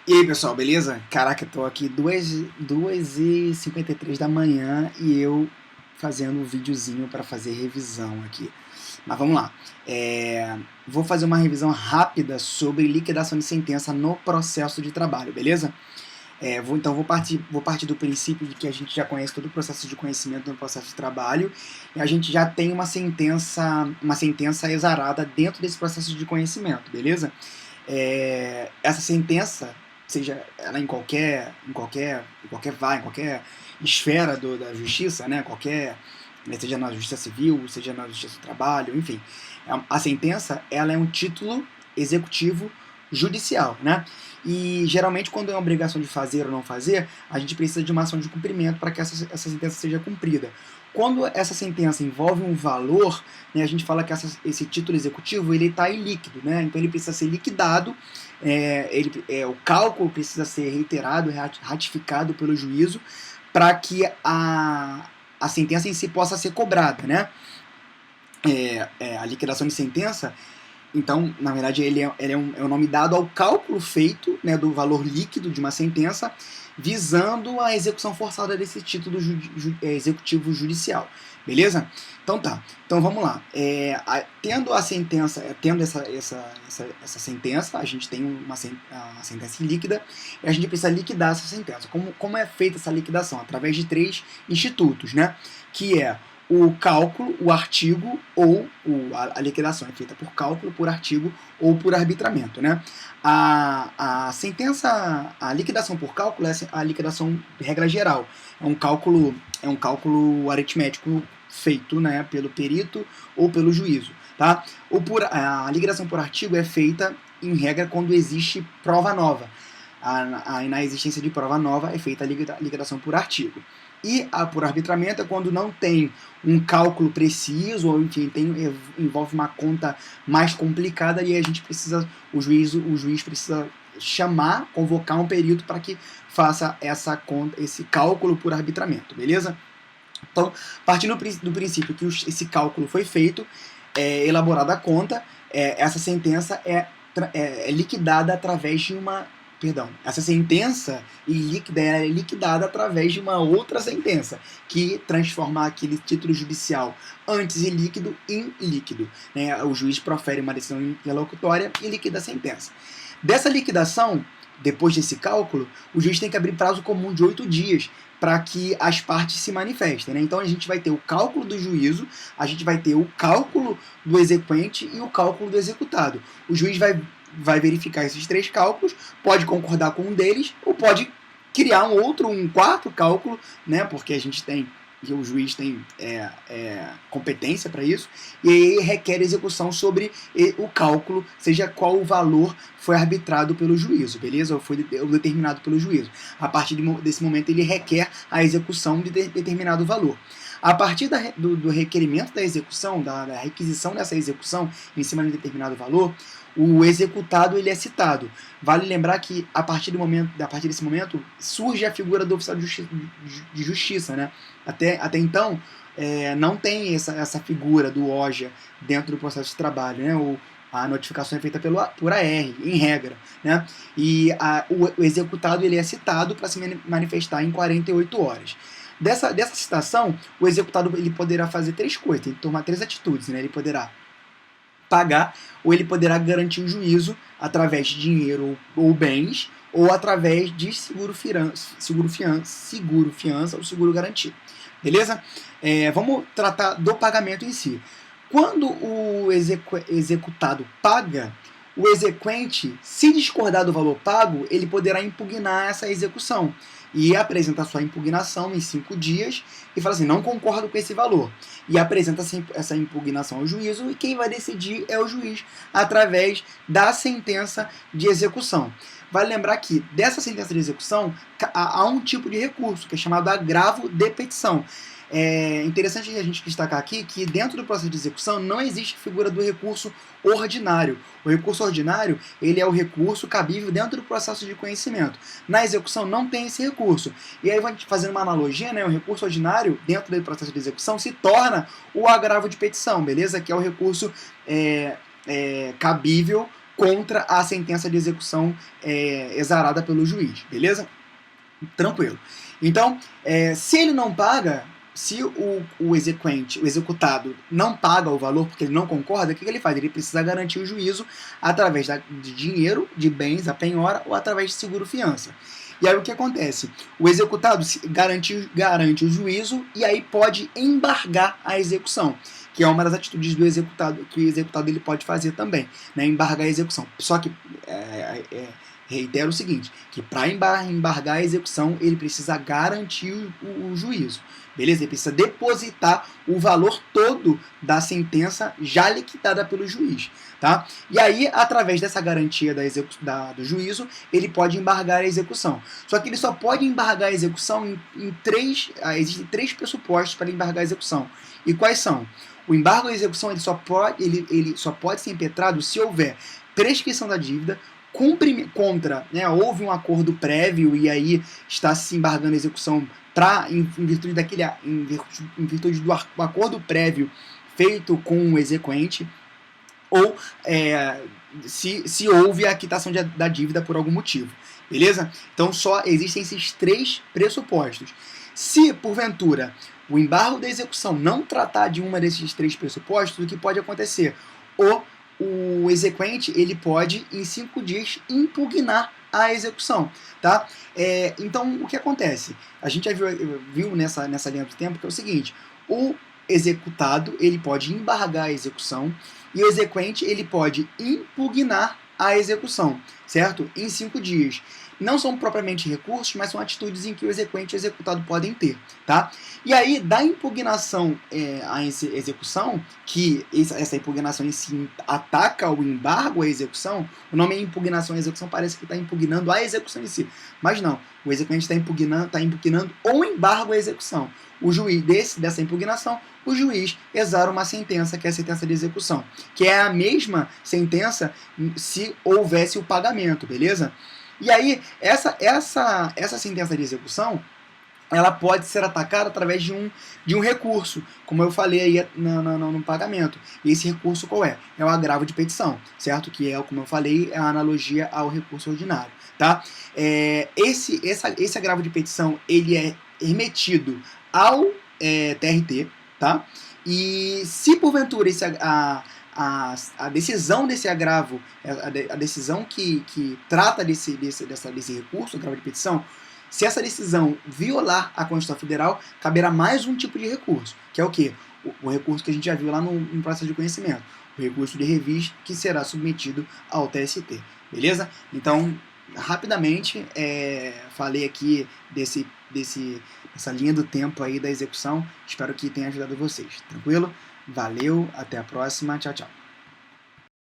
E aí, pessoal, beleza? Caraca, eu tô aqui 2h53 da manhã e eu fazendo um videozinho para fazer revisão aqui. Mas vamos lá. Vou fazer uma revisão rápida sobre liquidação de sentença no processo de trabalho, beleza? Vou partir do princípio de que a gente já conhece todo o processo de conhecimento no processo de trabalho e a gente já tem uma sentença exarada dentro desse processo de conhecimento, beleza? Essa sentença, seja ela em qualquer esfera da justiça, né, seja na justiça civil, seja na justiça do trabalho, enfim, a sentença ela é um título executivo judicial, né? E geralmente quando é uma obrigação de fazer ou não fazer, a gente precisa de uma ação de cumprimento para que essa sentença seja cumprida. Quando essa sentença envolve um valor, né, a gente fala que esse título executivo ele está ilíquido, né? Então ele precisa ser liquidado, o cálculo precisa ser reiterado, ratificado pelo juízo, para que a sentença em si possa ser cobrada, né? A liquidação de sentença, então, na verdade, ele é um nome dado ao cálculo feito, né, do valor líquido de uma sentença, visando a execução forçada desse título executivo judicial. Beleza? Então tá. Então vamos lá. Tendo a sentença, tendo essa sentença, a gente tem uma sentença líquida e a gente precisa liquidar essa sentença. Como é feita essa liquidação? Através de 3 institutos, né? Que é o cálculo, o artigo ou a liquidação é feita por cálculo, por artigo ou por arbitramento, né? A sentença, a liquidação por cálculo é a liquidação regra geral. É um cálculo aritmético feito, né, pelo perito ou pelo juízo, tá? A liquidação por artigo é feita em regra quando existe prova nova. Na existência de prova nova é feita a liquidação por artigo. E por arbitramento é quando não tem um cálculo preciso, ou enfim, envolve uma conta mais complicada e a gente precisa, o juiz precisa convocar um perito para que faça esse cálculo por arbitramento, beleza? Então, partindo do princípio que esse cálculo foi feito, elaborada a conta, essa sentença é liquidada através de uma... Perdão, essa sentença é liquidada através de uma outra sentença, que transforma aquele título judicial antes ilíquido em líquido, né? O juiz profere uma decisão interlocutória e liquida a sentença. Dessa liquidação, depois desse cálculo, o juiz tem que abrir prazo comum de 8 dias para que as partes se manifestem, né? Então a gente vai ter o cálculo do juízo, a gente vai ter o cálculo do exequente e o cálculo do executado. O juiz vai verificar esses 3 cálculos, pode concordar com um deles ou pode criar um quarto cálculo, né? Porque o juiz tem competência para isso, e aí requer execução sobre o cálculo, seja qual o valor foi arbitrado pelo juízo, beleza? Ou foi determinado pelo juízo. A partir desse momento ele requer a execução de determinado valor. A partir do requerimento da execução, da requisição dessa execução em cima de determinado valor, o executado ele é citado. Vale lembrar que a partir desse momento surge a figura do oficial de justiça, né? Até então não tem essa figura do OJA dentro do processo de trabalho, né? A notificação é feita por AR, em regra, né? E o executado ele é citado para se manifestar em 48 horas. Dessa citação, o executado ele poderá fazer 3 coisas, tem que tomar 3 atitudes, né? Ele poderá pagar, ou ele poderá garantir o juízo através de dinheiro ou bens, ou através de seguro fiança ou seguro garantia. Beleza? Vamos tratar do pagamento em si. Quando o executado paga, o exequente, se discordar do valor pago, ele poderá impugnar essa execução e apresenta sua impugnação em 5 dias e fala assim, não concordo com esse valor. E apresenta essa impugnação ao juízo e quem vai decidir é o juiz através da sentença de execução. Vale lembrar que dessa sentença de execução há um tipo de recurso que é chamado agravo de petição. É interessante a gente destacar aqui que dentro do processo de execução não existe figura do recurso ordinário. O recurso ordinário ele é o recurso cabível dentro do processo de conhecimento. Na execução não tem esse recurso. E aí, fazendo uma analogia, né, o recurso ordinário dentro do processo de execução se torna o agravo de petição, beleza? Que é o recurso cabível contra a sentença de execução exarada pelo juiz, beleza? Tranquilo. Então, se ele não paga, se o exequente, o executado, não paga o valor porque ele não concorda, o que ele faz? Ele precisa garantir o juízo através de dinheiro, de bens, a penhora, ou através de seguro-fiança. E aí o que acontece? O executado garante o juízo e aí pode embargar a execução, que é uma das atitudes do executado, que o executado ele pode fazer também, né? Embargar a execução. Só que reitero o seguinte, que para embargar a execução, ele precisa garantir o juízo, beleza? Ele precisa depositar o valor todo da sentença já liquidada pelo juiz, tá? E aí, através dessa garantia do juízo, ele pode embargar a execução. Só que ele só pode embargar a execução existem três pressupostos para embargar a execução. E quais são? O embargo à execução ele só pode ser impetrado se houver prescrição da dívida, houve um acordo prévio e aí está se embargando a execução em virtude do acordo prévio feito com o exequente, ou se houve a quitação da dívida por algum motivo, beleza? Então só existem esses três pressupostos. Se, porventura, o embargo da execução não tratar de uma desses três pressupostos, o que pode acontecer? O exequente ele pode, em 5 dias, impugnar a execução, tá? Então, o que acontece? A gente já viu nessa linha do tempo que é o seguinte, o executado ele pode embargar a execução e o exequente ele pode impugnar a execução, certo? Em 5 dias. Não são propriamente recursos, mas são atitudes em que o exequente e o executado podem ter, tá? E aí, da impugnação à execução, que essa impugnação em si ataca o embargo à execução, o nome é impugnação à execução, parece que está impugnando a execução em si, mas não, o exequente está impugnando o embargo à execução. O juiz dessa impugnação, o juiz exara uma sentença, que é a sentença de execução, que é a mesma sentença se houvesse o pagamento, beleza? E aí, essa sentença de execução, ela pode ser atacada através de um recurso, como eu falei aí no pagamento. E esse recurso qual é? É o agravo de petição, certo? Que é, como eu falei, a analogia ao recurso ordinário, tá? Esse agravo de petição, ele é remetido ao TRT, tá? E se porventura a decisão desse agravo, a decisão que trata desse recurso, agravo de petição, se essa decisão violar a Constituição Federal, caberá mais um tipo de recurso, que é o quê? O recurso que a gente já viu lá no processo de conhecimento, o recurso de revista que será submetido ao TST, beleza? Então, rapidamente, falei aqui dessa linha do tempo aí da execução, espero que tenha ajudado vocês, tranquilo? Valeu, até a próxima, tchau, tchau.